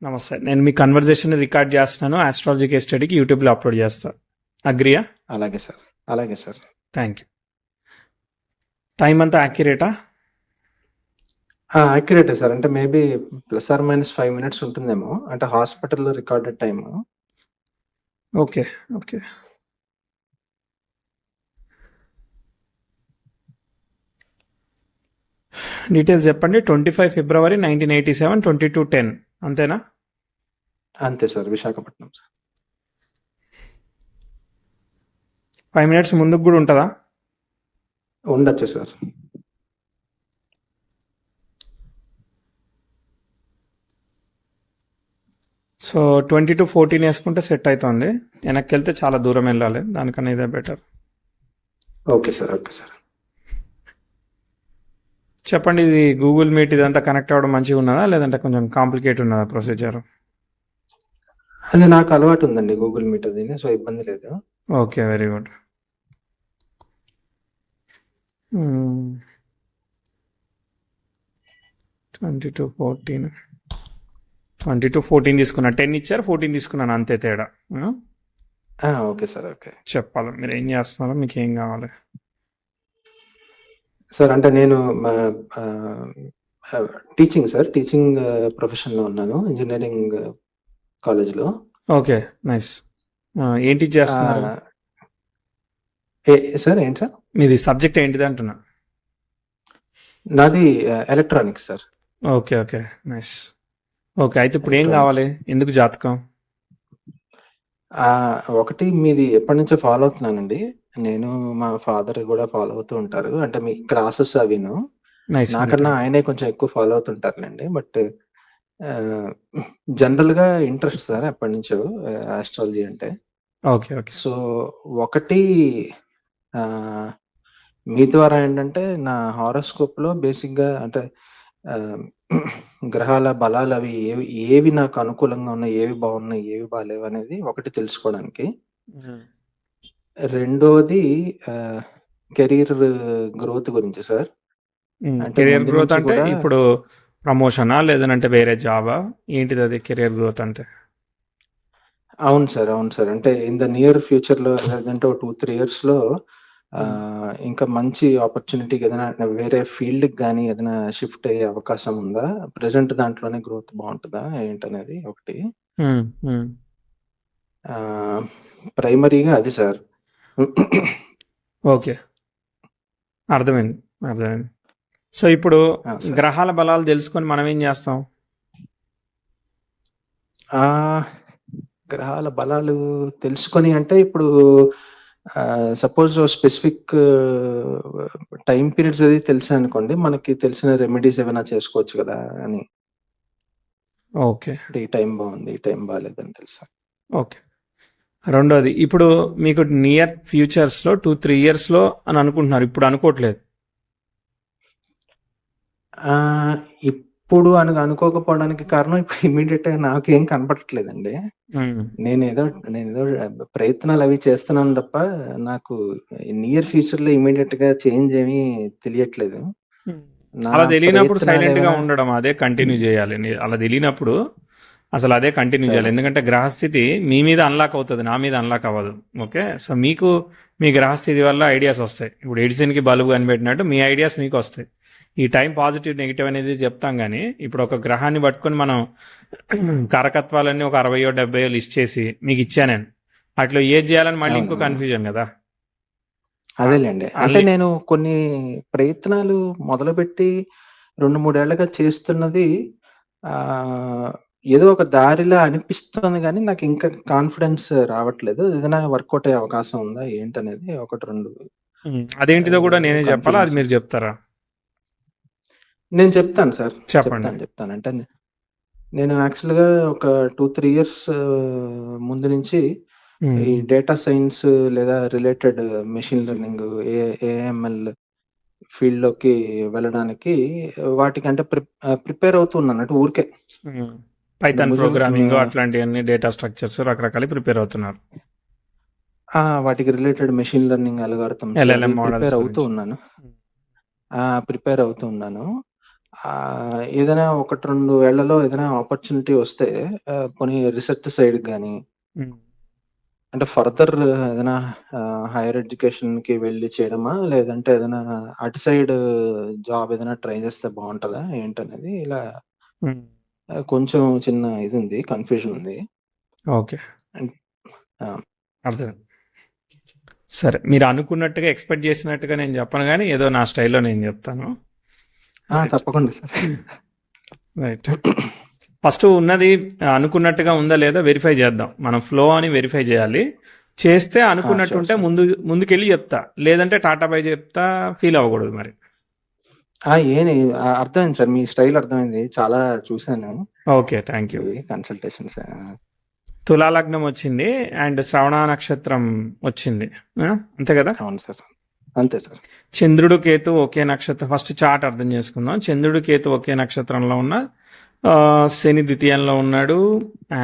నమస్తే. నేను మీ conversation record చేస్తున్నాను. ఆస్ట్రాలజీ కేస్ స్టడీకి యూట్యూబ్లో అప్లోడ్ చేస్తా. అగ్రియా? అలాగే సార్. అలాగే సార్. Thank you. టైం అంతా యాక్యురేటా? యాక్యురేటే సార్. అంటే మేబీ +/- 5 మినిట్స్ ఉంటుందేమో. అంటే హాస్పిటల్లో recorded time. Okay. Okay. Details చెప్పండి. 25 ఫిబ్రవరి 1987, 22:10 అంతేనా? అంతే సార్. విశాఖపట్నం సార్. 5 మినిట్స్ ముందుకు కూడా ఉంటుందా? ఉండొచ్చు సార్. సో 22:14 వేసుకుంటే సెట్ అవుతుంది. వెనక్కి వెళ్తే చాలా దూరం వెళ్ళాలి. దానికన్నా ఇదే better. Okay sir. Okay sir. చెప్పండి. ఇది గూగుల్ మీట్ ఇదంతా కనెక్ట్ అవ్వడం మంచిగా ఉన్నదా, లేదంటే కొంచెం కాంప్లికేట్ ఉన్నదా ప్రొసీజర్? అది నాకు అలవాటు ఉందండి గూగుల్ మీట్ అది. సో ఇబ్బంది లేదు. Okay, very good. 22:14 తీసుకున్నా. 10 ఇచ్చారు, 14 తీసుకున్నాను, అంతే తేడా. Okay sir. ఓకే. చెప్పాలి మీరు ఏం చేస్తున్నారో, మీకు ఏం కావాలి సార్. అంటే నేను టీచింగ్ సార్. టీచింగ్ ప్రొఫెషన్లో ఉన్నాను, ఇంజనీరింగ్ కాలేజ్లో. Okay, nice. ఏంటి చేస్తున్నారు సార్? ఏంటి సార్ మీది సబ్జెక్ట్ ఏంటిది అంటున్నా? నాది electronics sir. Okay. Okay, nice. Okay, అయితే ఇప్పుడు ఏం కావాలి? ఎందుకు జాతకం? ఒకటి మీది ఎప్పటి నుంచో ఫాలో అవుతున్నానండి. నేను, మా ఫాదర్ కూడా ఫాలో అవుతూ ఉంటారు. అంటే మీ క్లాసెస్ అవిను. నైస్. నాకన్నా ఆయనే కొంచెం ఎక్కువ ఫాలో అవుతుంటారులేండి. బట్ జనరల్గా ఇంట్రెస్ట్ సార్ ఎప్పటి నుంచో ఆస్ట్రాలజీ అంటే. ఓకే. ఓకే. సో ఒకటి మీ ద్వారా ఏంటంటే నా హారోస్కోప్లో బేసిక్గా అంటే గ్రహాల బలాలు అవి ఏవి నాకు అనుకూలంగా ఉన్నాయి, ఏవి బాగున్నాయి, ఏవి బాగాలేవు అనేది ఒకటి తెలుసుకోవడానికి. రెండోది కెరీర్ గ్రోత్ గురించి సార్. అంటే కెరియర్ ముందు గ్రోత్ నుంచి అంటే కూడా ఇప్పుడు ప్రమోషనా, లేదంటే వేరే జాబా? ఏంటిది అది కెరియర్ గ్రోత్ అంటే? అవును సార్. అవును సార్. అంటే ఇన్ ద నియర్ ఫ్యూచర్‌లో లేదంటే ఒక 2-3 ఇయర్స్‌లో ఇంకా మంచి ఆపర్చునిటీకి ఏదైనా వేరే ఫీల్డ్‌కి గానీ ఏదైనా షిఫ్ట్ అయ్యే అవకాశం ఉందా? ప్రెజెంట్ దాంట్లోనే గ్రోత్ బావుంటదా ఏంటనేది ఒకటి. ప్రైమరీగా అది సార్. ఓకే, అర్థమైంది. అర్థమైంది. సో ఇప్పుడు సార్. గ్రహాల బలాలు తెలుసుకొని మనం ఏం చేస్తాం? గ్రహాల బలాలు తెలుసుకొని అంటే ఇప్పుడు సపోజ్ స్పెసిఫిక్ టైమ్ పీరియడ్స్ అది తెలిసాయనుకోండి, మనకి తెలిసిన రెమెడీస్ ఏమైనా చేసుకోవచ్చు కదా అని. ఓకే. అంటే ఈ టైం బాగుంది, ఈ టైం బాగాలేదని తెలుసా. ఓకే. రెండోది, ఇప్పుడు మీకు నియర్ ఫ్యూచర్స్లో 2-3 ఇయర్స్లో అని అనుకుంటున్నారు, ఇప్పుడు అనుకోవట్లేదు. ఇప్పుడు అనుకోకపోవడానికి కారణం ఇప్పుడు ఇమీడియట్‌గా నాకేం కనపడట్లేదండి. నేనేదో ప్రయత్నాలు అవి చేస్తున్నాను తప్ప నాకు నియర్ ఫ్యూచర్‌లో ఇమీడియట్‌గా చేంజ్ ఏమీ తెలియట్లేదు. అలా తెలియనప్పుడు ప్రయత్నాలు సైలెంట్గా ఏమైనా ఉండడం, అదే కంటిన్యూ చేయాలి. అలా తెలియనప్పుడు అసలు అదే కంటిన్యూ చేయాలి. ఎందుకంటే గ్రహస్థితి మీ మీద అన్లాక్ అవుతుంది, నా మీద అన్లాక్ అవ్వదు. ఓకే, సో మీకు మీ గ్రహస్థితి వల్ల ఐడియాస్ వస్తాయి. ఇప్పుడు ఎడిసన్కి బల్బు కనిపెట్టినట్టు మీ ఐడియాస్ మీకు వస్తాయి. ఈ టైం పాజిటివ్ నెగిటివ్ అనేది చెప్తాం, కానీ ఇప్పుడు ఒక గ్రహాన్ని పట్టుకొని మనం కారకత్వాలన్నీ ఒక 60-70 లిస్ట్ చేసి మీకు ఇచ్చా నేను, అట్లా ఏది చేయాలని మళ్ళీ ఇంకో కన్ఫ్యూజన్ కదా. అదేలేండి. అంటే నేను కొన్ని ప్రయత్నాలు మొదలుపెట్టి 2-3 ఏళ్లుగా చేస్తున్నది ఏదో ఒక దారిలా అనిపిస్తుంది గానీ, నాకు ఇంకా కాన్ఫిడెన్స్ రావట్లేదు. ఏదైనా వర్కౌట్ అయ్యే అవకాశం ఉందా ఏంటనేది 1-2 అదేంటిదో కూడా నేనే చెప్పాలా, అది మీరు చెప్తారా? నేను చెప్తాను సార్. చెప్పండి. చెప్తాను. అంటే నేను యాక్చువల్‌గా ఒక 2-3 ఇయర్స్ ముందు నుంచి ఈ డేటా సైన్స్ లేదా రిలేటెడ్ మెషిన్ లెర్నింగ్, ఏఎంఎల్ ఫీల్డ్‌లోకి వెళ్ళడానికి వాటికంటే ప్రిపేర్ అవుతూ ఉన్నాను. అంటే ఊరికే పైథాన్ ప్రోగ్రామింగ్ అట్లాంటివన్నీ, డేటా స్ట్రక్చర్స్ రకరకాలు ప్రిపేర్ అవుతున్నారు. వాటికి related machine learning algorithms prepare అవుతూ ఉన్నాను. ఏదైనా 1, 2 ఏళ్లలో ఏదైనా ఆపర్చునిటీ వస్తే పోనీ రిసెర్చ్ సైడ్‌కి గాని, హ్మ్. అంటే ఫర్దర్ ఏదైనా హైయర్ ఎడ్యుకేషన్‌కి వెళ్లి చేయడమా? లేదంటే ఏదైనా అటు సైడ్ జాబ్ ఏదైనా ట్రై చేస్తే బావుంటదా? ఏంటనేది ఇలా హ్మ్. కొంచెం చిన్న ఇదుంది. కన్‌ఫ్యూజన్ ఉంది. ఓకే. అన్ ఆ! అర్థమైంది. సరే. మీరు అనుకున్నట్టుగా ఎక్స్‌పెక్ట్ చేసినట్టుగా నేను చెప్పను గానీ, ఏదో నా స్టైల్‌లో నేను చెప్తాను. రైట్. తప్పకుండా సార్. రైట్. ఫస్ట్ ఉన్నది అనుకున్నట్టుగా ఉందా లేదా వెరిఫై చేద్దాం. మనం ఫ్లో అని వెరిఫై చేయాలి. చేస్తే షూర్ అనుకున్నట్టుంటే సార్. ముందుకెళ్ళి చెప్తా. లేదంటే టాటా బై చెప్తా, ఫీల్ అవ్వకూడదు మరి. ఏని అర్థమైంది సార్. మీ స్టైల్ అర్థమైంది. చాలా చూసాను. ఓకే. Thank you. ఇవి కన్సల్టేషన్స్. తులా లగ్నం వచ్చింది అండ్ శ్రవణ నక్షత్రం వచ్చింది. అంతే కదా? అవును సార్. అంతే సార్. చంద్రుడు కేతు ఒకే నక్షత్రం. ఫస్ట్ చార్ట్ అర్థం చేసుకుందాం. చంద్రుడు కేతు ఒకే నక్షత్రంలో ఉన్న శని ద్వితీయంలో ఉన్నాడు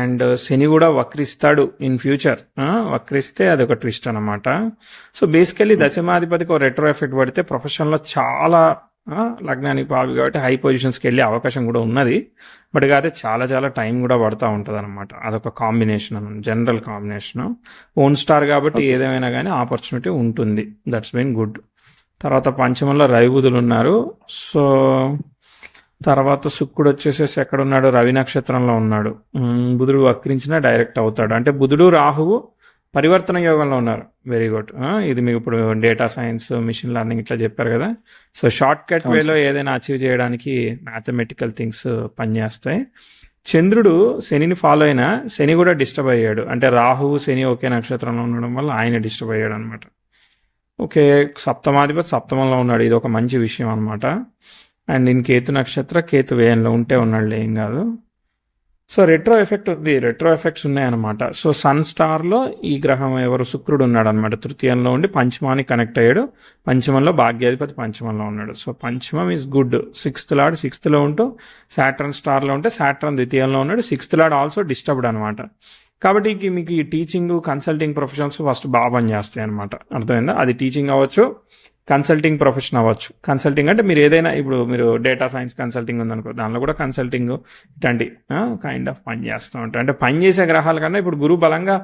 అండ్ శని కూడా వక్రిస్తాడు ఇన్ ఫ్యూచర్. వక్రిస్తే అదొక ట్విస్ట్ అనమాట. సో బేసికల్లీ దశమాధిపతికి ఒక రెట్రో ఎఫెక్ట్ పడితే ప్రొఫెషన్లో చాలా లగ్నానికి పాలు కాబట్టి హై పొజిషన్స్కి వెళ్ళే అవకాశం కూడా ఉన్నది. బట్ కాకపోతే చాలా చాలా టైం కూడా పడుతూ ఉంటుంది అనమాట. అదొక కాంబినేషన్ అన్నమాట, జనరల్ కాంబినేషన్. ఓన్ స్టార్ కాబట్టి ఓకే సార్. ఏదేమైనా కానీ ఆపర్చునిటీ ఉంటుంది. That's been good. తర్వాత పంచమంలో రవి బుధులు ఉన్నారు. సో తర్వాత శుక్రుడు వచ్చేసేసి ఎక్కడున్నాడు? రవి నక్షత్రంలో ఉన్నాడు. బుధుడు వక్రించినా డైరెక్ట్ అవుతాడు. అంటే బుధుడు రాహువు పరివర్తన యోగంలో ఉన్నారు. Very good. ఇది మీకు ఇప్పుడు డేటా సైన్స్, మిషన్ లెర్నింగ్ ఇట్లా చెప్పారు కదా. సో షార్ట్ కట్ అవును వేలో సార్. ఏదైనా అచీవ్ చేయడానికి మ్యాథమెటికల్ థింగ్స్ పనిచేస్తాయి. చంద్రుడు శనిని ఫాలో అయినా శని కూడా డిస్టర్బ్ అయ్యాడు. అంటే రాహువు శని ఒకే నక్షత్రంలో ఉండడం వల్ల ఆయన డిస్టర్బ్ అయ్యాడు అనమాట. ఓకే. సప్తమాధిపతి సప్తమంలో ఉన్నాడు. ఇది ఒక మంచి విషయం అనమాట. అండ్ ఇన్ కేతు నక్షత్ర కేతు వ్యయంలో ఉంటే ఉన్నాడు, ఏం కాదు. సో రెట్రో ఎఫెక్ట్ ఉంది, రెట్రో ఎఫెక్ట్స్ ఉన్నాయన్నమాట. సో సన్ స్టార్లో ఈ గ్రహం ఎవరు? శుక్రుడు ఉన్నాడు అనమాట. తృతీయంలో ఉండి పంచమానికి కనెక్ట్ అయ్యాడు. పంచమంలో భాగ్యాధిపతి పంచమంలో ఉన్నాడు. సో పంచమం ఈజ్ గుడ్. సిక్స్త్ లార్డ్ సిక్స్త్లో ఉంటూ సాటర్న్ స్టార్లో ఉంటే సాటర్న్ ద్వితీయంలో ఉన్నాడు. సిక్స్త్ లార్డ్ ఆల్సో డిస్టర్బ్డ్ అనమాట. కాబట్టి మీకు ఈ టీచింగ్, కన్సల్టింగ్ ప్రొఫెషన్స్ ఫస్ట్ బాగా పనిచేస్తాయి అనమాట. అర్థమైందా? అది టీచింగ్ అవ్వచ్చు, కన్సల్టింగ్ ప్రొఫెషన్ అవ్వచ్చు. కన్సల్టింగ్ అంటే మీరు ఏదైనా, ఇప్పుడు మీరు డేటా సైన్స్ కన్సల్టింగ్ ఉందనుకో, దానిలో కూడా కన్సల్టింగ్ ఇట్లాంటి కైండ్ ఆఫ్ పని చేస్తూ ఉంటాయి. అంటే పని చేసే గ్రహాల కన్నా ఇప్పుడు గురువు బలంగా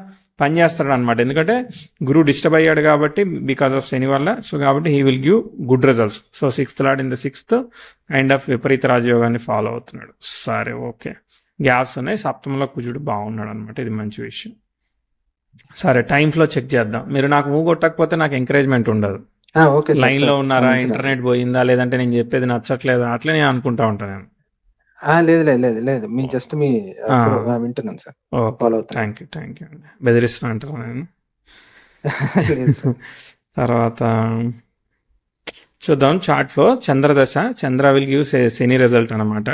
పనిచేస్తాడు అనమాట. ఎందుకంటే గురువు డిస్టర్బ్ అయ్యాడు కాబట్టి, బికాస్ ఆఫ్ శని వల్ల. సో కాబట్టి he will give good results. So sixth lord in the sixth kind of విపరీత రాజయోగాన్ని ఫాలో అవుతున్నాడు. సరే, ఓకే. గ్యాప్స్ ఉన్నాయి. సప్తమంలో కుజుడు బాగున్నాడు అనమాట. ఇది మంచి విషయం. సరే, టైం ఫ్లో చెక్ చేద్దాం. మీరు నాకు మూవ్ కొట్టకపోతే నాకు ఎంకరేజ్మెంట్ ఉండదు. Okay sir. లైన్లో ఉన్నారా, వింటున్నాను. ఇంటర్నెట్ పోయిందా, లేదంటే నేను చెప్పేది నచ్చట్లేదా, అట్లా నేను అనుకుంటా ఉంటాను నేను. లేదు. మీ జస్ట్ మీ వింటున్నాను సార్. ఓకే. ఫాలో అవుతాను. థ్యాంక్ యూ అండి. బెదిరిస్తున్నా అంటారా నేను? లేదు సార్. తర్వాత చూద్దాం చార్ట్లో చంద్రదశ. చంద్ర విల్ గివ్ శని రిజల్ట్ అనమాట.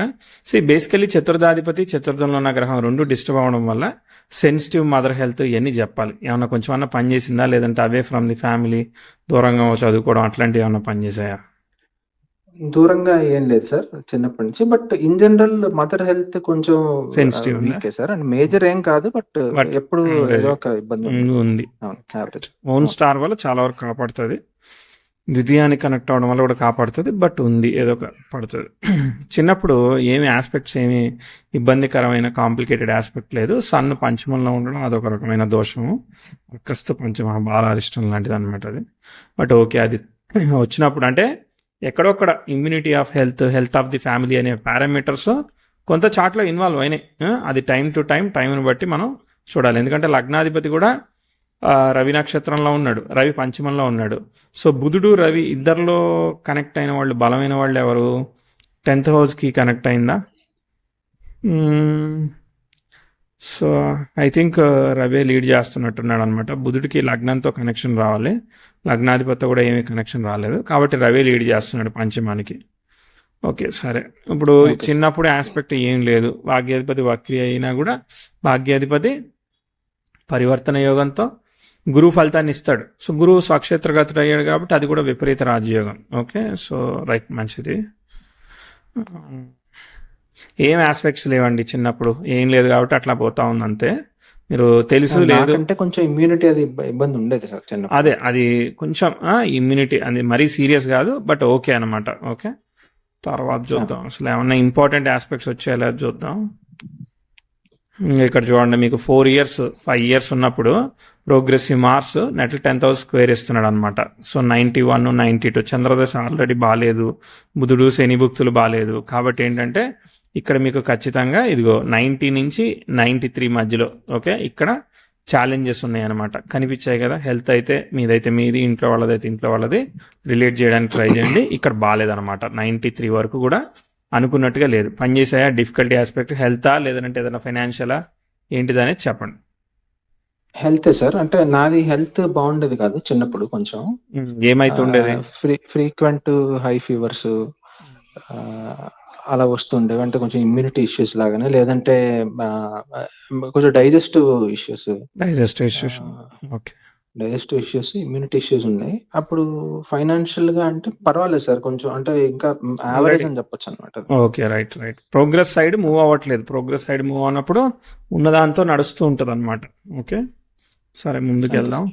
బేసికలీ చతుర్థాధిపతి చతుర్థంలో ఉన్న గ్రహం రెండు డిస్టర్బ్ అవ్వడం వల్ల సెన్సిటివ్ మదర్ హెల్త్ ఇవన్నీ చెప్పాలి. ఏమన్నా కొంచెం అన్నా పని చేసిందా, లేదంటే అవే ఫ్రమ్ ది ఫ్యామిలీ దూరంగా చదువుకోవడం అట్లాంటివి ఏమన్నా పని చేసాయా? దూరంగా ఏం లేదు సార్ చిన్నప్పటి నుంచి. But in general mother health కొంచెం sensitive weak sir. And major ఏం కాదు. బట్ ఎప్పుడు ఏదో ఒక ఇబ్బంది ఉంది. యావరేజ్. ఓన్ స్టార్ వల్ల చాలా వరకు కాపాడుతుంది. ద్వితీయానికి కనెక్ట్ అవ్వడం వల్ల కూడా కాపాడుతుంది. బట్ ఉంది, ఏదో ఒక పడుతుంది. చిన్నప్పుడు ఏమి ఆస్పెక్ట్స్ ఏమి ఇబ్బందికరమైన కాంప్లికేటెడ్ ఆస్పెక్ట్ లేదు. సన్ పంచమంలో ఉండడం అదొక రకమైన దోషము. అక్కస్త పంచమ బాలారిష్టం లాంటిది అనమాట అది. బట్ ఓకే, అది వచ్చినప్పుడు అంటే ఎక్కడొక్కడ immunity of health of the family అనే పారామీటర్స్ కొంత చాట్లో ఇన్వాల్వ్ అయినాయి. అది టైం టు టైంని బట్టి మనం చూడాలి. ఎందుకంటే లగ్నాధిపతి కూడా రవి నక్షత్రంలో ఉన్నాడు, రవి పంచమంలో ఉన్నాడు. సో బుధుడు రవి ఇద్దరిలో కనెక్ట్ అయిన వాళ్ళు, బలమైన వాళ్ళు ఎవరు? 10th హౌస్కి కనెక్ట్ అయిందా? So I think Ravi lead చేస్తున్నట్టున్నాడు అనమాట. బుధుడికి లగ్నంతో కనెక్షన్ రావాలి, లగ్నాధిపతి కూడా ఏమీ కనెక్షన్ రాలేదు, కాబట్టి రవి లీడ్ చేస్తున్నాడు పంచమానికి. ఓకే, సరే. ఇప్పుడు చిన్నప్పుడు ఆస్పెక్ట్ ఏం లేదు. భాగ్యాధిపతి వక్రి అయినా కూడా భాగ్యాధిపతి పరివర్తన యోగంతో గురువు ఫలితాన్ని ఇస్తాడు. సో గురువు స్వక్షేత్రగతుడు అయ్యాడు కాబట్టి అది కూడా విపరీత రాజయోగం. ఓకే, సో రైట్, మంచిది. ఏం ఆస్పెక్ట్స్ లేవండి చిన్నప్పుడు, ఏం లేదు కాబట్టి అట్లా పోతా ఉంది అంతే. మీరు తెలుసు లేదు అంటే కొంచెం ఇమ్యూనిటీ అది ఇబ్బంది ఉండేది సార్ చిన్నప్పుడు. అదే, అది కొంచెం ఇమ్యూనిటీ అది మరీ సీరియస్ కాదు, బట్ ఓకే అనమాట. ఓకే, తర్వాత చూద్దాం అసలు ఏమన్నా ఇంపార్టెంట్ ఆస్పెక్ట్స్ వచ్చేలా చూద్దాం. ఇక్కడ చూడండి, మీకు 4 years 5 years ఉన్నప్పుడు ప్రోగ్రెసివ్ మార్స్ నెట్ 10,000 స్క్వేర్ ఇస్తున్నాడు అనమాట. సో 91 92 చంద్రదశ ఆల్రెడీ బాగాలేదు, బుధుడు శని భుక్తులు బాగాలేదు. కాబట్టి ఏంటంటే ఇక్కడ మీకు ఖచ్చితంగా ఇదిగో 90 నుంచి 93 మధ్యలో ఓకే ఇక్కడ ఛాలెంజెస్ ఉన్నాయన్నమాట. కనిపించాయి కదా, హెల్త్ అయితే మీదైతే మీది, ఇంట్లో వాళ్ళదైతే ఇంట్లో వాళ్ళది, రిలేట్ చేయడానికి ట్రై చేయండి. ఇక్కడ బాగాలేదన్నమాట, 93 వరకు కూడా అనుకున్నట్టుగా లేదు. పనిచేసాయా, డిఫికల్టీ ఆస్పెక్ట్ హెల్తా లేదంటే ఏదైనా ఫైనాన్షియలా ఏంటిది అనేది చెప్పండి. హెల్తే సార్. అంటే నాది హెల్త్ బాగుండేది కాదు చిన్నప్పుడు, కొంచెం ఏమైతుండేది, ఫ్రీక్వెంట్ హై ఫీవర్స్ అలా వస్తుండేవి. అంటే కొంచెం ఇమ్యూనిటీ ఇష్యూస్ లాగానే, లేదంటే కొంచెం digestive issues, okay digestive issues, immunity issues ఉన్నాయి. అప్పుడు ఫైనాన్షియల్ గా అంటే పర్వాలేదు సార్, కొంచెం అంటే ఇంకా యావరేజ్ అని చెప్పొచ్చు అనమాట. Okay right. Progress side move అవ్వట్లేదు. ప్రోగ్రెస్ సైడ్ మూవ్ అన్నప్పుడు ఉన్నదాంతో నడుస్తూ ఉంటుంది అనమాట. ఓకే సరే ముందుకు వెళ్దాం.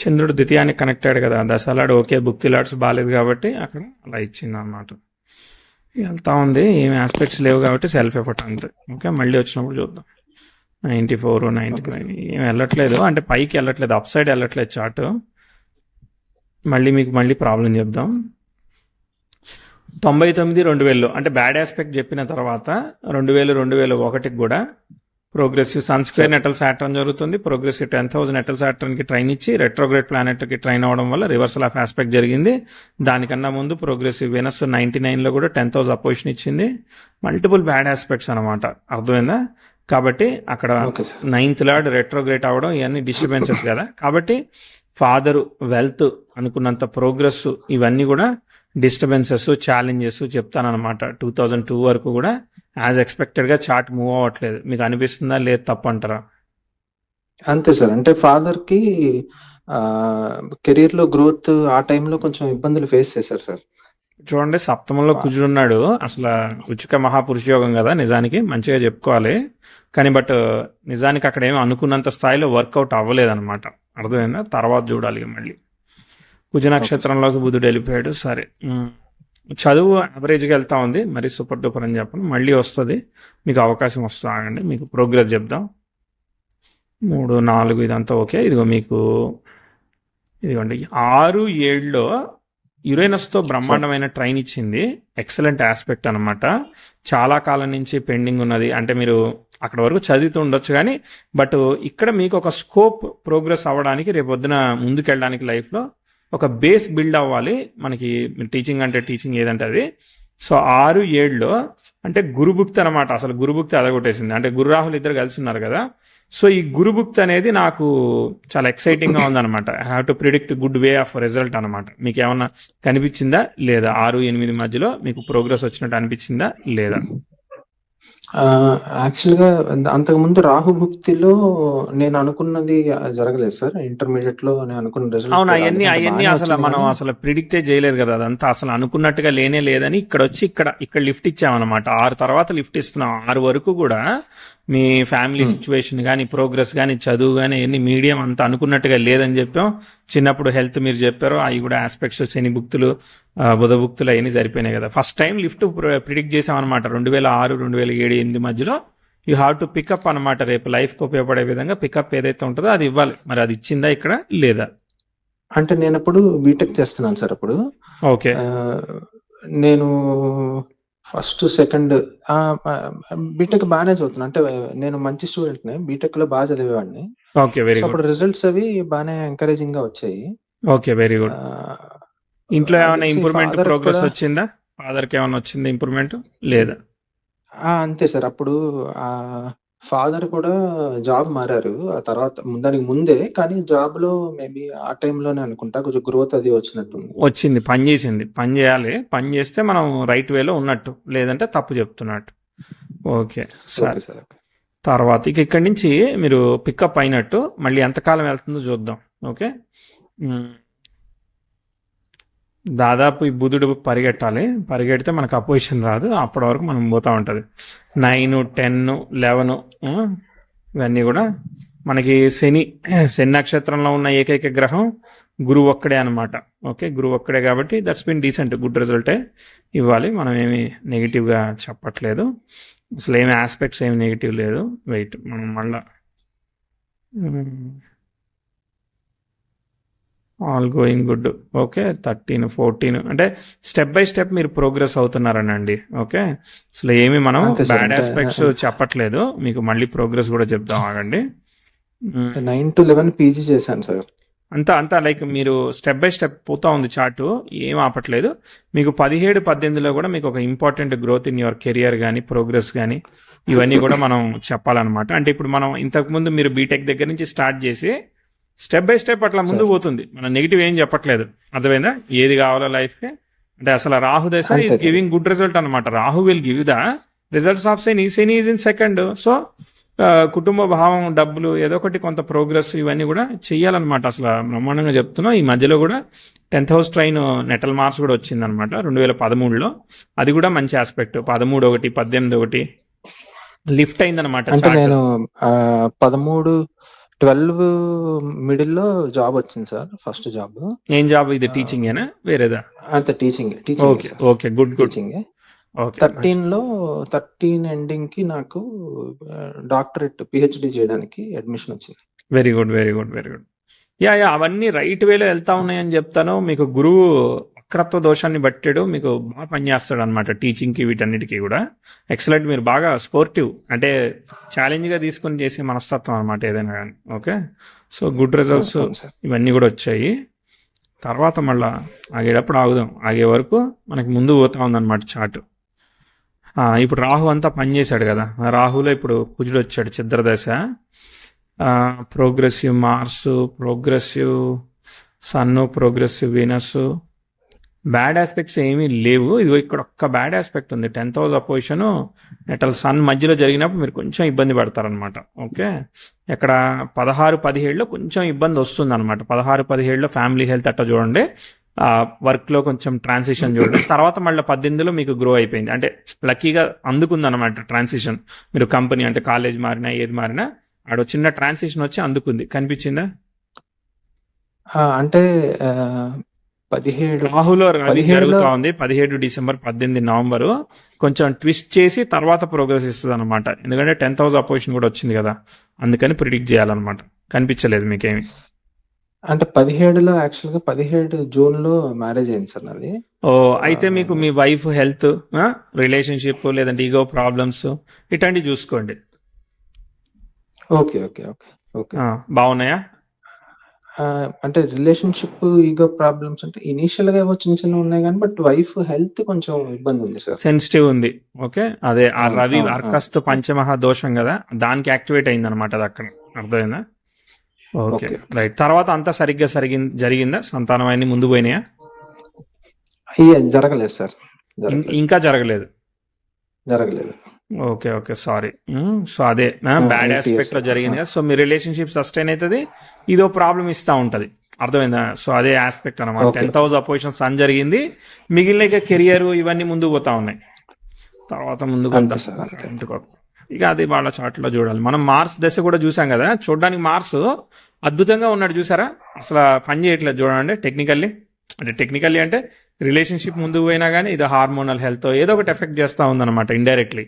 చంద్రుడు ద్వితీయానికి కనెక్ట్ అయ్యాడు కదా, దశలాడు ఓకే, భుక్తి లాడ్స్ బాగాలేదు కాబట్టి అక్కడ అలా ఇచ్చింది అనమాట. వెళ్తా ఉంది, ఏమి ఆస్పెక్ట్స్ లేవు కాబట్టి సెల్ఫ్ ఎఫర్ట్ అంతే. ఓకే మళ్ళీ వచ్చినప్పుడు చూద్దాం. 94 99 ఏం వెళ్ళట్లేదు, అంటే పైకి వెళ్ళట్లేదు, అప్ సైడ్ వెళ్ళట్లేదు చార్ట్. మళ్ళీ ప్రాబ్లం చెప్దాం. 99 2000 అంటే బ్యాడ్ ఆస్పెక్ట్ చెప్పిన తర్వాత 2000 2001 కూడా progressive sun square natal Saturn జరుగుతుంది. ప్రోగ్రెసివ్ 10,000 నెటల్ సాటర్న్కి ట్రైన్ ఇచ్చి రెట్రోగ్రేడ్ ప్లానెట్కి ట్రైన్ అవడం వల్ల రివర్సల్ ఆఫ్ ఆస్పెక్ట్ జరిగింది. దానికన్నా ముందు ప్రోగ్రెసివ్ వెనస్ 99లో కూడా 10,000 అపోజిషన్ ఇచ్చింది. మల్టిపుల్ బ్యాడ్ ఆస్పెక్ట్స్ అనమాట, అర్థమైందా? కాబట్టి అక్కడ 9th లార్డ్ రెట్రోగ్రేట్ అవ్వడం ఇవన్నీ డిస్టర్బెన్సెస్ కదా. కాబట్టి ఫాదరు, వెల్త్, అనుకున్నంత ప్రోగ్రెస్, ఇవన్నీ కూడా డిస్టర్బెన్సెస్, ఛాలెంజెస్ చెప్తానమాట. 2002 వరకు కూడా యాజ్ ఎక్స్పెక్టెడ్గా చార్ట్ మూవ్ అవ్వట్లేదు. మీకు అనిపిస్తుందా, లేదు తప్పు అంటారా? అంతే సార్. అంటే ఫాదర్ కి కెరీర్ లో గ్రోత్ ఆ టైంలో కొంచెం ఇబ్బందులు ఫేస్ చేశారు సార్. చూడండి, సప్తమంలో కుజుడున్నాడు. అసలు ఉచిక మహాపురుష యోగం కదా, నిజానికి మంచిగా చెప్పుకోవాలి. కానీ బట్ నిజానికి అక్కడ ఏమి అనుకున్నంత స్థాయిలో వర్కౌట్ అవ్వలేదన్నమాట. అర్థమైందా? తర్వాత చూడాలి మళ్ళీ. కుజ నక్షత్రంలోకి బుధుడు వెళ్ళిపోయాడు. సరే, చదువు యావరేజ్గా వెళ్తా ఉంది, మరి సూపర్ డూపర్ అని చెప్పను. మళ్ళీ వస్తుంది, మీకు అవకాశం వస్తుంది. ఆగండి, మీకు ప్రోగ్రెస్ చెప్దాం. 3 4 ఇదంతా ఓకే. ఇదిగో మీకు ఇదిగోండి 6 7లో యురేనస్తో బ్రహ్మాండమైన ట్రైన్ ఇచ్చింది. ఎక్సలెంట్ ఆస్పెక్ట్ అనమాట. చాలా కాలం నుంచి పెండింగ్ ఉన్నది. అంటే మీరు అక్కడ వరకు చదువుతూ ఉండొచ్చు కానీ బట్ ఇక్కడ మీకు ఒక స్కోప్ ప్రోగ్రెస్ అవ్వడానికి, రేపొద్దున ముందుకెళ్ళడానికి లైఫ్లో ఒక బేస్ బిల్డ్ అవ్వాలి. మనకి టీచింగ్ అంటే టీచింగ్ ఏదంటే అది. సో 6 7లో అంటే గురుభుక్తి అనమాట. అసలు గురుభుక్తి అదగొట్టేసింది. అంటే గురు రాహుల్ ఇద్దరు కలిసి ఉన్నారు కదా. సో ఈ గురుభుక్తి అనేది నాకు చాలా ఎక్సైటింగ్గా ఉందన్నమాట. I have to predict good way of result అనమాట. మీకు ఏమన్నా కనిపించిందా లేదా? 6 8 మధ్యలో మీకు ప్రోగ్రెస్ వచ్చినట్టు అనిపించిందా లేదా? యాక్చువల్గా అంతకుముందు రాహుభుక్తిలో నేను అనుకున్నది జరగలేదు సార్. ఇంటర్మీడియట్ లో నేను అనుకున్న రిజల్ట్. అవును, అవన్నీ అసలు మనం అసలు ప్రిడిక్టే చేయలేదు కదా. అదంతా అసలు అనుకున్నట్టుగా లేనే లేదని ఇక్కడ వచ్చి ఇక్కడ లిఫ్ట్ ఇచ్చామన్నమాట. 6 తర్వాత లిఫ్ట్ ఇస్తున్నాం. 6 వరకు కూడా మీ ఫ్యామిలీ సిచ్యువేషన్ కానీ, ప్రోగ్రెస్ కానీ, చదువు కానీ ఎన్ని మీడియం అంత అనుకున్నట్టుగా లేదని చెప్పాం. చిన్నప్పుడు హెల్త్ మీరు చెప్పారు, అవి కూడా ఆస్పెక్ట్స్, శని భుక్తులు, బుధ భుక్తులు అవన్నీ సరిపోయినాయి కదా. ఫస్ట్ టైం లిఫ్ట్ ప్రిడిక్ట్ చేసామన్నమాట 2006 2007 8 మధ్యలో. యూ హ్యావ్ టు పికప్ అనమాట. రేపు లైఫ్కి ఉపయోగపడే విధంగా పికప్ ఏదైతే ఉంటుందో అది ఇవ్వాలి. మరి అది ఇచ్చిందా ఇక్కడ లేదా? అంటే నేను అప్పుడు బీటెక్ చేస్తున్నాను సార్. అప్పుడు ఓకే, నేను ఫస్ట్ సెకండ్ బీటెక్ బాగానే చదువుతున్నా. అంటే నేను మంచి స్టూడెంట్ ని, బీటెక్ లో బాగా చదివేవాడిని. Okay very good. అప్పుడు రిజల్ట్స్ అవి బాగానే ఎంకరేజింగ్ గా వచ్చాయి. Okay very good. ఇంట్లో ఏమైనా ఇంప్రూవ్మెంట్, ప్రోగ్రెస్ వచ్చిందా? ఫాదర్కి ఏమైనా వచ్చిందా ఇంప్రూవ్మెంట్ లేదా? అంతే సార్. అప్పుడు ఫాదర్ కూడా జాబ్ మారారు ఆ తర్వాత, దానికి ముందే. కానీ జాబ్ లో మేబీ ఆ టైంలోనే అనుకుంటా కొంచెం గ్రోత్ అది వచ్చింది. పని చేసింది. పని చేయాలి. పని చేస్తే మనం రైట్ వేలో ఉన్నట్టు, లేదంటే తప్పు చెప్తున్నట్టు. ఓకే సరే. తర్వాత ఇక్కడి నుంచి మీరు పికప్ అయినట్టు. మళ్ళీ ఎంతకాలం వెళ్తుందో చూద్దాం. ఓకే, దాదాపు ఈ బుధుడు పరిగెడితే మనకు అపోజిషన్ రాదు. అప్పటి వరకు మనం పోతూ ఉంటుంది. 9 10 11 ఇవన్నీ కూడా మనకి శని నక్షత్రంలో ఉన్న ఏకైక గ్రహం గురువు ఒక్కడే అనమాట. ఓకే, గురువు ఒక్కడే కాబట్టి దట్స్ బీన్ డీసెంట్, గుడ్ రిజల్టే ఇవ్వాలి. మనం ఏమి నెగిటివ్గా చెప్పట్లేదు, అసలు ఏమి ఆస్పెక్ట్స్ ఏమి నెగిటివ్ లేదు. వెయిట్, మనం మళ్ళా ఆల్ గోయింగ్ గుడ్. ఓకే, 13, 14 అంటే స్టెప్ బై స్టెప్ మీరు ప్రోగ్రెస్ అవుతున్నారనండి. ఓకే, అసలు ఏమి మనం అంతే సార్. బ్యాడ్ అంటే ఆస్పెక్ట్స్ చెప్పట్లేదు, మీకు మళ్ళీ ప్రోగ్రెస్ కూడా చెప్దాం, ఆగండి. 9 to 11 పీజీ చేశాను సార్. అంతా లైక్ మీరు స్టెప్ బై స్టెప్ పోతా ఉంది చార్టు, ఏం ఆపట్లేదు. మీకు 17, 18లో కూడా మీకు ఒక important growth in your career కానీ ప్రోగ్రెస్ కానీ ఇవన్నీ కూడా మనం చెప్పాలన్నమాట. అంటే ఇప్పుడు మనం ఇంతకుముందు మీరు బీటెక్ దగ్గర నుంచి స్టార్ట్ చేసి స్టెప్ బై స్టెప్ అట్లా ముందు సార్ పోతుంది, మనం నెగిటివ్ ఏం చెప్పట్లేదు. అర్థమైందా? ఏది కావాలో లైఫ్కి అంటే అసలు రాహు దశ అంతే is sir. Giving good result అనమాట. Rahu will give the results of Shani. Shani is in second. So కుటుంబ భావం, డబ్బులు, ఏదో ఒకటి కొంత ప్రోగ్రెస్ ఇవన్నీ కూడా చెయ్యాలన్నమాట. అసలు బ్రహ్మాండంగా చెప్తున్నాం. ఈ మధ్యలో కూడా 10th house trine natal marks కూడా వచ్చిందనమాట 2013లో. అది కూడా మంచి ఆస్పెక్ట్. 13 ఒకటి, 18 ఒకటి లిఫ్ట్ అయిందనమాట అంటే చార్ట్. నేను 13, 12 మిడిల్లో జాబ్ వచ్చింది సార్, ఫస్ట్ జాబ్. ఏం జాబ్ ఇది? టీచింగ్ ఏనా వేరేదా? అంతే, teaching okay sir, okay, good good. Teaching. Okay, 13 ending కి నాకు డాక్టరేట్ పిహెచ్డి చేయడానికి అడ్మిషన్ వచ్చింది. Very good very good very good. Yeah అవన్నీ రైట్ వేలో వెళ్తా ఉన్నాయని చెప్తాను. మీకు గురువు వక్రత్వ దోషాన్ని బట్టాడు, మీకు బాగా పనిచేస్తాడు అనమాట టీచింగ్కి, వీటన్నిటికీ కూడా ఎక్సలెంట్. మీరు బాగా స్పోర్టివ్, అంటే ఛాలెంజ్గా తీసుకొని చేసే మనస్తత్వం అనమాట ఏదైనా కానీ. ఓకే, సో గుడ్ రిజల్ట్స్ అవును సార్. ఇవన్నీ కూడా వచ్చాయి. తర్వాత మళ్ళీ ఆగేటప్పుడు ఆగుదాం, ఆగే వరకు మనకి ముందు పోతా ఉందన్నమాట చార్ట్. ఇప్పుడు రాహు అంతా పనిచేశాడు కదా, రాహులో ఇప్పుడు కుజుడు వచ్చాడు చిద్రదశ. ప్రోగ్రెసివ్ మార్స్, ప్రోగ్రెసివ్ సన్ను, ప్రోగ్రెసివ్ వీనస్. బ్యాడ్ ఆస్పెక్ట్స్ ఏమీ లేవు. ఇది ఇక్కడ ఒక్క బ్యాడ్ ఆస్పెక్ట్ ఉంది, 10th house opposition natal sun మధ్యలో జరిగినప్పుడు మీరు కొంచెం ఇబ్బంది పడతారనమాట. ఓకే, ఇక్కడ 16, 17లో కొంచెం ఇబ్బంది వస్తుంది అనమాట. 16, 17లో ఫ్యామిలీ హెల్త్ అట్లా చూడండి, వర్క్లో కొంచెం ట్రాన్సిషన్ చూడండి. తర్వాత మళ్ళీ 18లో మీకు గ్రో అయిపోయింది, అంటే లక్కీగా అందుకుందనమాట ట్రాన్సిషన్. మీరు కంపెనీ అంటే కాలేజ్ మారినా ఏది మారినా ఆడ చిన్న ట్రాన్సిషన్ వచ్చి అందుకుంది. కనిపించిందా? అంటే 17 రాహులో రవి 17లో జరుగుతూ ఉంది. 17 డిసెంబర్, 18 నవంబరు కొంచెం ట్విస్ట్ చేసి తర్వాత ప్రోగ్రెస్ ఇస్తుంది అనమాట. ఎందుకంటే 10th హౌస్ అపోజిషన్ కూడా వచ్చింది కదా, అందుకని ప్రిడిక్ట్ చేయాలన్నమాట. కనిపించలేదు మీకేమి? అంటే 17లో యాక్చువల్గా 17 జూన్లో మ్యారేజ్ అయింది సార్ నాది. ఓ, అయితే మీకు మీ వైఫ్ హెల్త్, రిలేషన్షిప్, లేదంటే ఈగో ప్రాబ్లమ్స్ ఇట్లాంటివి చూసుకోండి. Okay okay okay okay. బాగున్నాయా? అంటే రిలేషన్షిప్, ఈగో ప్రాబ్లమ్స్ అంటే ఇనీషియల్ గా ఏవో చిన్న చిన్న ఉన్నాయి కానీ, బట్ వైఫ్ హెల్త్ కొంచెం ఇబ్బంది ఉంది సార్, సెన్సిటివ్ ఉంది. ఓకే, అదే ఆ అవును రవి అవును అవును. అర్కస్తు పంచమహా దోషం కదా, దానికి యాక్టివేట్ అయింది అనమాట అది అక్కడ. అర్థమైందా? Okay okay right. తర్వాత అంతా సరిగ్గా జరిగిందా? సంతానం అన్ని ముందు పోయినాయా? జరగలేదు సార్, ఇంకా జరగలేదు. జరగలేదు. Okay okay, sorry. సో అదే బ్యాడ్ 8 ఆస్పెక్ట్ years లో జరిగింది కదా. సో మీ రిలేషన్షిప్ సస్టైన్ అవుతుంది, ఇదో ప్రాబ్లం ఇస్తూ ఉంటది. అర్థమైందా? సో అదే ఆస్పెక్ట్ అనమాట. Okay 10th house opposition sun జరిగింది, మిగిలిన ఇక కెరియర్ ఇవన్నీ ముందుకు పోతా ఉన్నాయి. తర్వాత ముందుకు అంతే వద్దాం. సార్, అంతే. ఇక అది వాళ్ళ చాట్లో చూడాలి. మనం మార్స్ దశ కూడా చూసాం కదా, చూడడానికి మార్స్ అద్భుతంగా ఉన్నాడు చూసారా, అసలు పని చేయట్లేదు చూడండి. టెక్నికల్లీ అంటే రిలేషన్షిప్ ముందుకు పోయినా కానీ ఇది హార్మోనల్ హెల్త్ ఏదో ఒకటి ఎఫెక్ట్ చేస్తూ ఉందన్నమాట ఇండైరెక్ట్లీ.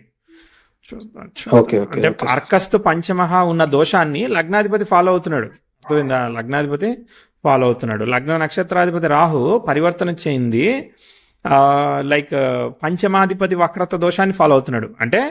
ఓకే ఓకే అంటే ఓకే. అర్కస్తు పంచమహా ఉన్న దోషాన్ని లగ్నాధిపతి ఫాలో అవుతున్నాడు. అర్థమైందా? లగ్నాధిపతి ఫాలో అవుతున్నాడు. లగ్న నక్షత్రాధిపతి రాహు పరివర్తన చెంది లైక్ పంచమాధిపతి వక్రత దోషాన్ని ఫాలో అవుతున్నాడు. అంటే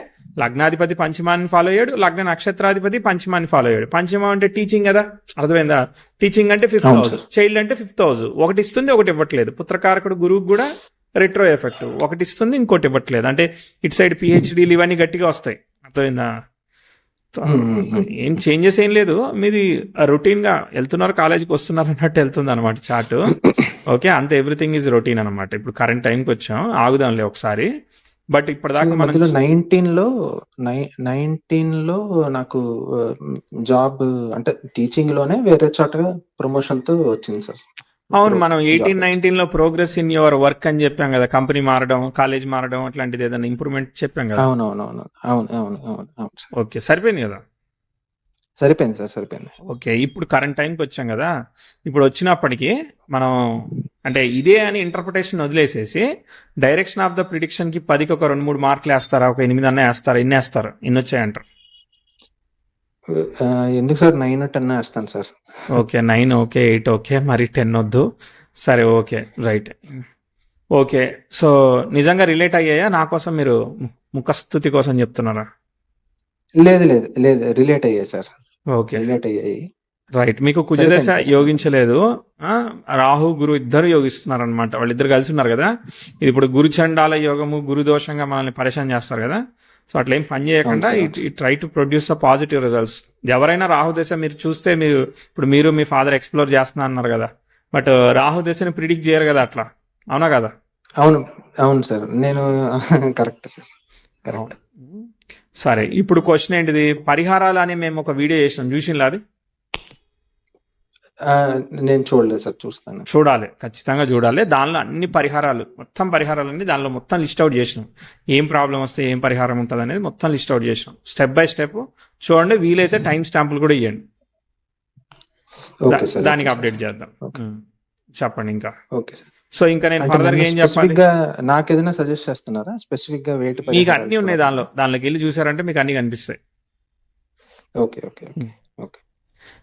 లగ్నాధిపతి పంచమాన్ని ఫాలో అయ్యాడు, లగ్న నక్షత్రాధిపతి పంచమాన్ని ఫాలో అయ్యాడు. పంచమం అంటే టీచింగ్ కదా, అర్థమైందా? టీచింగ్ అంటే 5th అవును హౌస్, సార్. చైల్డ్ అంటే 5th హౌస్. ఒకటి ఇస్తుంది, ఒకటి ఇవ్వట్లేదు. పుత్రకారకుడు గురువుకు కూడా రెట్రో ఎఫెక్ట్, ఒకటి ఇస్తుంది, ఇంకోటి ఇవ్వట్లేదు. అంటే ఇటు సైడ్ పిహెచ్డీలు ఇవన్నీ గట్టిగా వస్తాయి. అర్థమైందా? ఏం చేంజెస్ ఏం లేదు, మీది రొటీన్ గా వెళ్తున్నారు, కాలేజీకి వస్తున్నారు అన్నట్టు వెళ్తుంది అనమాట చార్ట్. ఓకే, అంత ఎవ్రీథింగ్ ఈజ్ రొటీన్ అనమాట. ఇప్పుడు కరెంట్ టైంకి వచ్చాం, ఆగుదాంలే ఒకసారి. బట్ ఇప్పటిదాకా మనం మధ్యలో 19లో నాకు జాబ్ అంటే టీచింగ్ లోనే వేరే చోటగా ప్రమోషన్ తో వచ్చింది సార్. అవును, మనం జాబ్ 18, వచ్చింది. 19లో ప్రోగ్రెస్ ఇన్ యువర్ వర్క్ అని చెప్పాం కదా, కంపెనీ మారడం, కాలేజ్ మారడం, అట్లాంటిది ఏదైనా ఇంప్రూవ్మెంట్ చెప్పాం కదా. అవునవునవును, అవును అవును అవును అవును సార్. ఓకే, సరిపోయింది కదా. సరిపోయింది సార్, సరిపోయింది. ఓకే. ఇప్పుడు కరెంట్ టైంకి వచ్చాం కదా, ఇప్పుడు వచ్చినప్పటికీ మనం అంటే ఇదే అని ఇంటర్ప్రిటేషన్ వదిలేసేసి డైరెక్షన్ ఆఫ్ ద ప్రిడిక్షన్కి 10కి ఒక 2-3 మార్కులు వేస్తారా, ఒక 8 అన్న వేస్తారా, ఎన్ని వేస్తారు, ఎన్ని వచ్చాయంటారు? ఎందుకు సార్ 9, 10 వేస్తాను సార్. ఓకే 9 ఓకే, 8 ఓకే, మరి 10 వద్దు. సరే ఓకే రైట్. ఓకే, సో నిజంగా రిలేట్ అయ్యాయా? నా కోసం మీరు ముఖస్థుతి కోసం చెప్తున్నారా? లేదు లేదు లేదు, రిలేట్ అయ్యాయి సార్, ఓకే రిలేట్ అయ్యాయి. రైట్. మీకు కుజదశ సరిపోయింది సార్. యోగించలేదు, రాహు గురు ఇద్దరు యోగిస్తున్నారు అనమాట, వాళ్ళిద్దరు కలిసి ఉన్నారు కదా. ఇది ఇప్పుడు గురు చండాల యోగము, గురు దోషంగా మనల్ని పరిచయం చేస్తారు కదా. సో అట్లా ఏం పని చేయకుండా అవును sir. It try to produce the positive results. ఎవరైనా రాహు దశ మీరు చూస్తే, మీరు మీ ఫాదర్ ఎక్స్ప్లోర్ చేస్తున్నా అన్నారు కదా, బట్ రాహు దశని ప్రిడిక్ట్ చేయరు కదా అట్లా, అవునా కదా? అవును అవును సార్, నేను కరెక్ట్ సార్, కరెక్ట్. సరే, ఇప్పుడు క్వశ్చన్ ఏంటిది? పరిహారాలు అని మేము ఒక వీడియో చేసినాం, చూసిందా అది? నేను చూడలేదు సార్, చూస్తాను. చూడాలి, ఖచ్చితంగా చూడాలి. దానిలో అన్ని పరిహారాలు, మొత్తం పరిహారాలన్నీ దానిలో మొత్తం లిస్ట్ అవుట్ చేసినాం. ఏం ప్రాబ్లం వస్తే ఏం పరిహారం ఉంటుంది అనేది మొత్తం లిస్ట్ అవుట్ చేసినాం, స్టెప్ బై స్టెప్ చూడండి. వీలైతే టైం స్టాంపులు కూడా ఇవ్వండి, ఓకే సార్, దానికి ఓకే అప్డేట్ సార్. చేద్దాం. ఓకే. చెప్పండి ఇంకా. Okay sir. సో ఇంకా నేను అంటే ఫర్దర్ గా నన్ను ఏం చెప్పాలి? స్పెసిఫిక్ గా నాకు ఏదైనా సజెస్ట్ చేస్తున్నారా? స్పెసిఫిక్ గా వేటి మీకు పరిహారాలు అన్ని ఉన్నాయి చూడాలి? దానిలోకి వెళ్ళి చూసారంటే మీకు అన్ని కనిపిస్తాయి. Okay okay okay okay.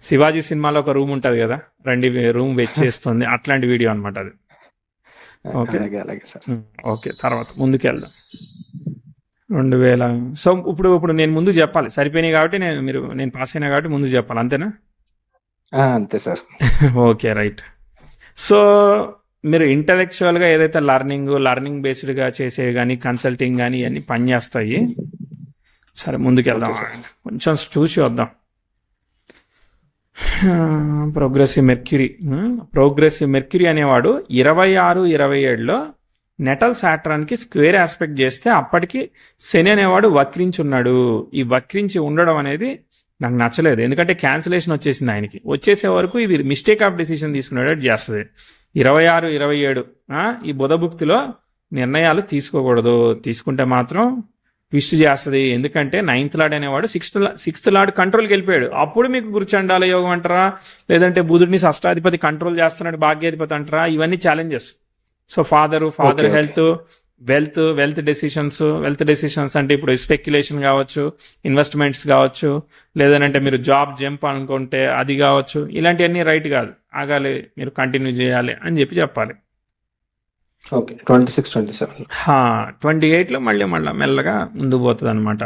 Shivaji సినిమాలో ఒక రూమ్ ఉంటది కదా, రండి రూమ్ వెచ్చేస్తుంది, అట్లాంటి వీడియో అనమాట అది. ఓకే. అలాగే అలాగే సార్. ఓకే, తర్వాత ముందుకు వెళ్దాం. 2000. సో ఇప్పుడు నేను ముందు చెప్పాలి, సరిపోయినాయి కాబట్టి నేను పాస్ అయినా కాబట్టి ముందు చెప్పాలి, అంతేనా? అంతే సార్. Okay right. సో మీరు ఇంటలెక్చువల్గా ఏదైతే లర్నింగ్ బేస్డ్గా చేసేవి కానీ, కన్సల్టింగ్ కానీ ఇవన్నీ పనిచేస్తాయి. సరే ముందుకు వెళ్దాం, ఓకే సార్. కొంచెం చూసి వద్దాం. ప్రోగ్రెసివ్ మెర్క్యూరీ అనేవాడు 26, 27లో నెటల్ సాటర్న్కి స్క్వేర్ ఆస్పెక్ట్ చేస్తే అప్పటికి శని అనేవాడు వక్రించి ఉన్నాడు. ఈ వక్రించి ఉండడం అనేది నాకు నచ్చలేదు, ఎందుకంటే క్యాన్సిలేషన్ వచ్చేసింది ఆయనకి. వచ్చేసే వరకు ఇది మిస్టేక్ ఆఫ్ డెసిషన్ తీసుకునేటట్టు చేస్తుంది. 26, 27 ఈ బుధభుక్తిలో నిర్ణయాలు తీసుకోకూడదు, తీసుకుంటే మాత్రం ట్విస్ట్ చేస్తుంది. ఎందుకంటే 9th లార్డ్ అనేవాడు 6th లార్డ్ కంట్రోల్కి వెళ్ళిపోయాడు. అప్పుడు మీకు గురుచండాల యోగం అంటారా, లేదంటే బుధుడిని షష్టాధిపతి కంట్రోల్ చేస్తున్నాడు భాగ్యాధిపతి అంటారా, ఇవన్నీ challenges. So father okay. Health, wealth decisions అంటే ఇప్పుడు స్పెక్యులేషన్ కావచ్చు, ఇన్వెస్ట్మెంట్స్ కావచ్చు, లేదంటే మీరు జాబ్ జంప్ అనుకుంటే అది కావచ్చు, ఇలాంటివన్నీ రైట్ కాదు, ఆగాలి, మీరు కంటిన్యూ చేయాలి అని చెప్పాలి. ఓకే. 26, 27 28లో మళ్ళీ మెల్లగా ముందు పోతుంది అనమాట.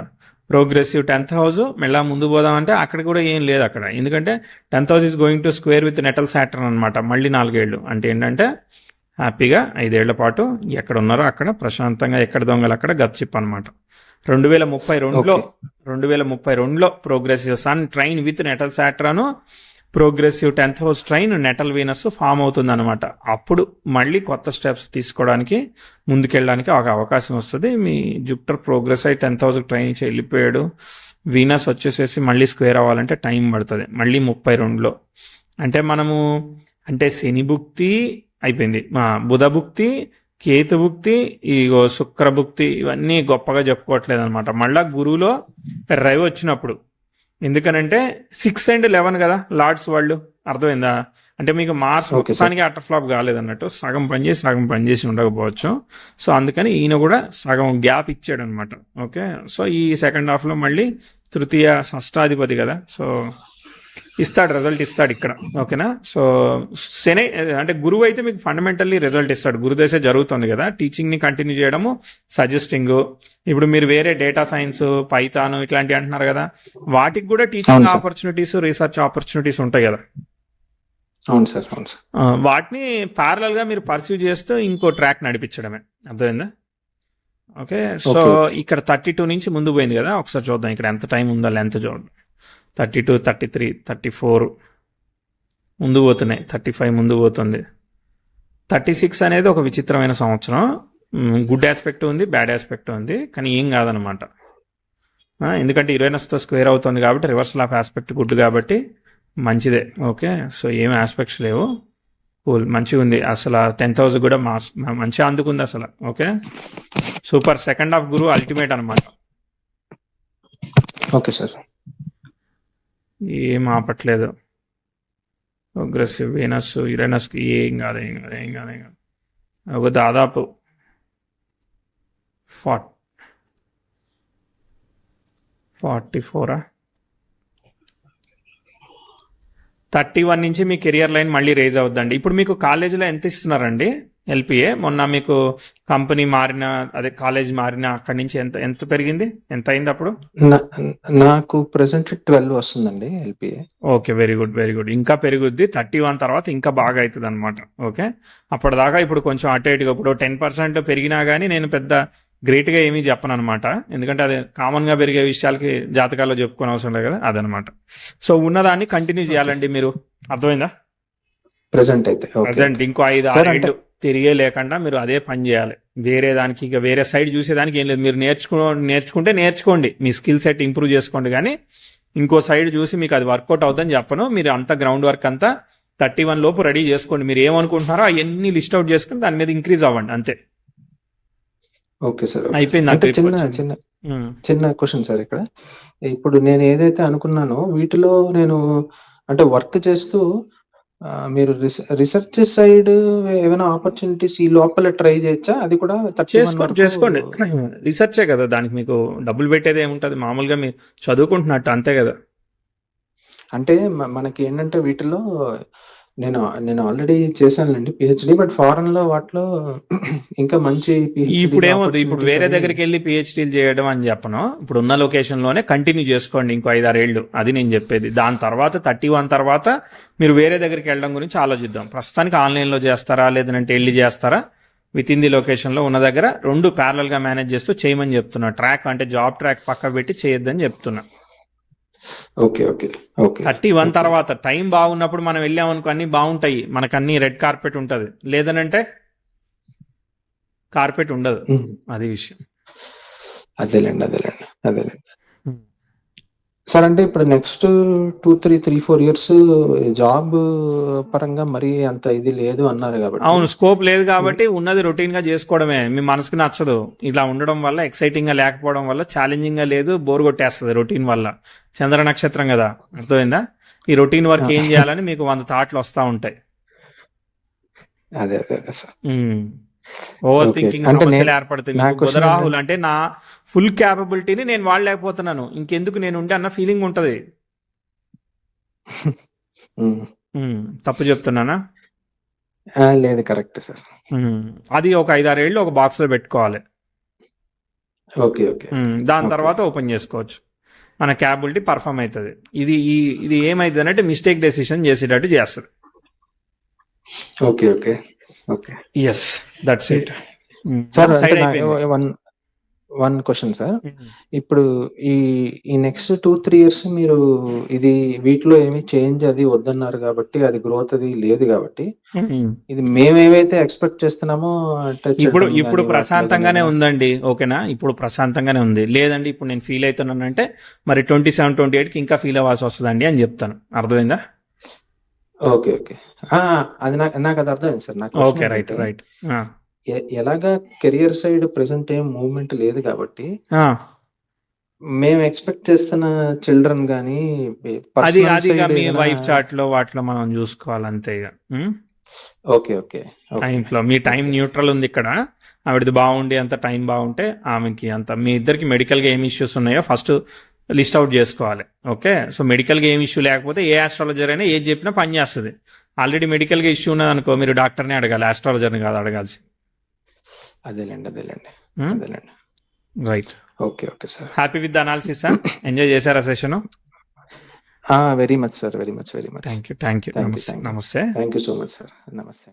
ప్రోగ్రెసివ్ 10th హౌస్ మెల్లగా ముందు పోదామంటే అక్కడ కూడా ఏం లేదు అక్కడ, ఎందుకంటే 10th house is going to square with natal Saturn అనమాట. మళ్ళీ 4 ఏళ్ళు అంటే ఏంటంటే హ్యాపీగా 5 ఏళ్ల పాటు ఎక్కడ ఉన్నారో అక్కడ ప్రశాంతంగా, ఎక్కడ దొంగలు అక్కడ గప్చిప్ అనమాట. 2032లో progressive sun trine with natal Saturn, progressive 10th house trine natal Venus form అవుతుంది అనమాట. అప్పుడు మళ్ళీ కొత్త స్టెప్స్ తీసుకోవడానికి, ముందుకెళ్ళడానికి ఒక అవకాశం వస్తుంది. మీ జూపిటర్ ప్రోగ్రెస్ అయి 10th హౌస్ ట్రైన్ నుంచి వెళ్ళిపోయాడు, వీనస్ వచ్చేసేసి మళ్ళీ స్క్వేర్ అవ్వాలంటే టైం పడుతుంది, మళ్ళీ 32లో. అంటే శని భుక్తి అయిపోయింది, బుధ భుక్తి, కేతు భుక్తి, ఈ శుక్ర భుక్తి, ఇవన్నీ గొప్పగా చెప్పుకోవట్లేదు అనమాట. మళ్ళా గురువులో రవి వచ్చినప్పుడు, ఎందుకనంటే 6 and 11 కదా లార్డ్స్ వాళ్ళు, అర్థమైందా? అంటే మీకు మార్స్ మొత్తానికి అటర్ ఫ్లాప్ కాలేదన్నట్టు, సగం పనిచేసి ఉండకపోవచ్చు. సో అందుకని ఈయన కూడా సగం గ్యాప్ ఇచ్చాడు అనమాట. ఓకే, సో ఈ సెకండ్ హాఫ్లో మళ్ళీ తృతీయ షష్టాధిపతి కదా, సో రిజల్ట్ ఇస్తాడు ఇక్కడ. ఓకేనా? సో శని అంటే గురువు అయితే మీకు ఫండమెంటల్లీ రిజల్ట్ ఇస్తాడు. గురుదశ జరుగుతుంది కదా, టీచింగ్ని కంటిన్యూ చేయడము, సజెస్టింగ్. ఇప్పుడు మీరు వేరే డేటా సైన్స్, పైథాన్ ఇట్లాంటివి అంటున్నారు కదా, వాటికి కూడా టీచింగ్ ఆపర్చునిటీస్, రీసెర్చ్ ఆపర్చునిటీస్ ఉంటాయి కదా. అవును సార్, అవును సార్. వాటిని ప్యారలల్ గా మీరు పర్సీవ్ చేస్తూ ఇంకో ట్రాక్ నడిపించడమే, అర్థమైందా? ఓకే, సో ఇక్కడ 32 నుంచి ముందు పోయింది కదా, ఒకసారి చూద్దాం ఇక్కడ ఎంత టైం ఉందో, లెంత్ చూడండి. 32, 33, 34 ముందు పోతున్నాయి, 35 ముందు పోతుంది. 36 అనేది ఒక విచిత్రమైన సంవత్సరం. గుడ్ ఆస్పెక్ట్ ఉంది, బ్యాడ్ ఆస్పెక్ట్ ఉంది, కానీ ఏం కాదనమాట. ఎందుకంటే యురేనస్తో స్క్వేర్ అవుతుంది కాబట్టి, రివర్సల్ ఆఫ్ ఆస్పెక్ట్ గుడ్ కాబట్టి మంచిదే. ఓకే, సో ఏం ఆస్పెక్ట్స్ లేవు, కూల్, మంచిగా ఉంది. అసలు 10th హౌస్ కూడా మంచిగా అందుకుంది అసలు. Okay, super. సెకండ్ హాఫ్ గురు అల్టిమేట్ అనమాట. Okay sir. ఏం ఆపట్లేదు. ప్రోగ్రెసివ్ వీనస్ యురేనస్కి ఏం కాదు. ఒక దాదాపు 44 31 నుంచి మీ కెరియర్ లైన్ మళ్ళీ రేజ్ అవుద్దండి. ఇప్పుడు మీకు కాలేజీలో ఎంత ఇస్తున్నారండి ఎల్పిఏ? మొన్న మీకు కంపెనీ మారిన, అదే కాలేజ్ మారిన అక్కడి నుంచి ఎంత ఎంత పెరిగింది? ఎంత అయింది అప్పుడు? నాకు ప్రెసెంట్ 12 వస్తుందండి LPA. Okay, very good very good. ఇంకా పెరుగుద్ది. 31 తర్వాత ఇంకా బాగా అవుతుంది అనమాట. ఓకే, అప్పటిదాకా ఇప్పుడు కొంచెం అటు ఇటుగా ఇప్పుడు 10% పెరిగినా కానీ నేను పెద్ద గ్రేట్గా ఏమీ చెప్పను అనమాట. ఎందుకంటే అది కామన్గా పెరిగే విషయాలకి జాతకాల్లో చెప్పుకోని అవసరం లేదు కదా, అదనమాట. సో ఉన్నదాన్ని కంటిన్యూ చేయాలండి మీరు. అర్థమైందా? ప్రెసెంట్ అయితే ప్రజెంట్ ఇంకో 5-6 ఏళ్ళు తిరిగే లేకుండా మీరు అదే పని చేయాలి. వేరే దానికి ఇక వేరే సైడ్ చూసేదానికి ఏం లేదు. మీరు నేర్చుకుంటే నేర్చుకోండి, మీ స్కిల్ సెట్ ఇంప్రూవ్ చేసుకోండి. కానీ ఇంకో సైడ్ చూసి మీకు అది వర్కౌట్ అవుతుందని చెప్పను. మీరు అంతా గ్రౌండ్ వర్క్ అంతా 31 లోపు రెడీ చేసుకోండి. మీరు ఏమనుకుంటున్నారో అవన్నీ లిస్ట్ అవుట్ చేసుకుని దాని మీద ఇంక్రీజ్ అవ్వండి అంతే. Okay sir. అయిపోయింది. అంటే చిన్న క్వశ్చన్ సార్. ఇక్కడ ఇప్పుడు నేను ఏదైతే అనుకున్నానో వీటిలో నేను అంటే వర్క్ చేస్తూ మీరు రీసెర్చ్ సైడ్ ఏమైనా ఆపర్చునిటీస్ ఈ లోపల ట్రై చేయొచ్చా? అది కూడా చేసుకోండి. రీసెర్చే కదా, దానికి మీకు డబ్బులు పెట్టేది ఏముంటది? మామూలుగా మీరు చదువుకుంటున్నట్టు అంతే కదా. అంటే మనకి ఏంటంటే వీటిలో నేను ఆల్రెడీ చేశానండి పిహెచ్డి, బట్ ఫారెన్ లో వాటిలో ఇంకా మంచి ఇప్పుడు ఏమవుతుంది, ఇప్పుడు వేరే దగ్గరికి వెళ్ళి పిహెచ్డీలు చేయడం అని చెప్పను. ఇప్పుడు ఉన్న లొకేషన్ లోనే కంటిన్యూ చేసుకోండి ఇంకో 5-6 ఏళ్ళు. అది నేను చెప్పేది. దాని తర్వాత 31 తర్వాత మీరు వేరే దగ్గరికి వెళ్ళడం గురించి ఆలోచిద్దాం. ప్రస్తుతానికి ఆన్లైన్ లో చేస్తారా లేదంటే వెళ్ళి చేస్తారా? విత్ ఇన్ ది లొకేషన్ లో ఉన్న దగ్గర 2 ప్యారలల్ గా మేనేజ్ చేస్తూ చేయమని చెప్తున్నా. ట్రాక్ అంటే జాబ్ ట్రాక్ పక్క పెట్టి చేయొద్దని చెప్తున్నా. Okay okay okay. 31 తర్వాత టైం బాగున్నప్పుడు మనం వెళ్ళామనుకో అన్ని బాగుంటాయి. మనకు అన్ని రెడ్ కార్పెట్ ఉంటది. లేదనంటే కార్పెట్ ఉండదు. అది విషయం. అదేలేండి. సార్ అంటే ఇప్పుడు నెక్స్ట్ 2-3-4 ఇయర్స్ జాబ్ పరంగా మరి అంత ఇది లేదు అన్నారు కాబట్టి. అవును, స్కోప్ లేదు కాబట్టి ఉన్నది రొటీన్ గా చేసుకోవడమే. మీ మనసుకు నచ్చదు ఇలా ఉండడం వల్ల, ఎక్సైటింగ్ గా లేకపోవడం వల్ల, ఛాలెంజింగ్ గా లేదు, బోర్ కొట్టేస్తుంది రొటీన్ వల్ల. చంద్ర నక్షత్రం కదా, అర్థమైందా? ఈ రొటీన్ వర్క్ ఏం చేయాలని మీకు 100 థాట్లు వస్తూ ఉంటాయి. అదే సార్. ఓవర్ థింకింగ్ సమస్యలు ఏర్పడుతుంది. బుధరాహుల్ అంటే నా ఫుల్ క్యాపబిలిటీని నేను వాడలేకపోతున్నాను, ఇంకెందుకు నేను ఉండే అన్న ఫీలింగ్ ఉంటది. తప్పు చెప్తున్నానా? లేదు, కరెక్ట్ సార్. అది ఒక 5-6 ఏళ్ళు ఒక బాక్స్ లో పెట్టుకోవాలి. ఓకే. దాని తర్వాత ఓపెన్ చేసుకోవచ్చు. మన క్యాపబిలిటీ పర్ఫామ్ అవుతుంది. ఇది ఏమైతుంది అంటే మిస్టేక్ డెసిషన్ చేసేటట్టు చేస్తుంది. Okay. Yes, that's it. Sir one question sir. ఇప్పుడు ఈ నెక్స్ట్ 2-3 ఇయర్స్ మీరు వీటిలో ఏమి చేంజ్ అది వద్దన్నారు కాబట్టి, అది గ్రోత్ అది లేదు కాబట్టి, ఇది మేమేవైతే ఎక్స్పెక్ట్ చేస్తున్నామో ఇప్పుడు ప్రశాంతంగానే ఉందండి. ఓకేనా? ఇప్పుడు ప్రశాంతంగానే ఉంది. లేదండి ఇప్పుడు నేను ఫీల్ అవుతున్నానంటే మరి 27-28కి ఇంకా ఫీల్ అవ్వాల్సి వస్తుందండి అని చెప్తాను. అర్థమైందా? ఓకే. అది నాకు అది అర్థమైంది సార్. నాకు ఓకే, రైట్. ఎలాగా కెరియర్ సైడ్ ప్రెసెంట్ ఏం మూవ్మెంట్ లేదు కాబట్టి మేము ఎక్స్పెక్ట్ చేస్తున్న చిల్డ్రన్ గానీ అది మీ వైఫ్ చార్ట్ లో వాటిలో మనం చూసుకోవాలి అంతే. ఓకే. టైం ఫ్లో, మీ టైం న్యూట్రల్ ఉంది ఇక్కడ. ఆవిడది బాగుండి అంత టైం బాగుంటే ఆమెకి అంత, మీ ఇద్దరికి మెడికల్ గా ఏం ఇష్యూస్ ఉన్నాయో ఫస్ట్ లిస్ట్ అవుట్ చేసుకోవాలి. ఓకే, సో మెడికల్ గా ఏం ఇష్యూ లేకపోతే ఏ ఆస్ట్రాలజర్ అయినా ఏది చెప్పినా పని చేస్తుంది. ఆల్రెడీ మెడికల్ గా ఇష్యూ ఉన్నది అనుకో, మీరు డాక్టర్ని అడగాలి, ఆస్ట్రాలజర్ని కాదు అడగాల్సి. అదేలేండి. Right. Okay sir. Happy with the analysis. Enjoy చేశారా session? Very much sir. Very much. Thank you. నమస్తే. Thank you so much sir. నమస్తే.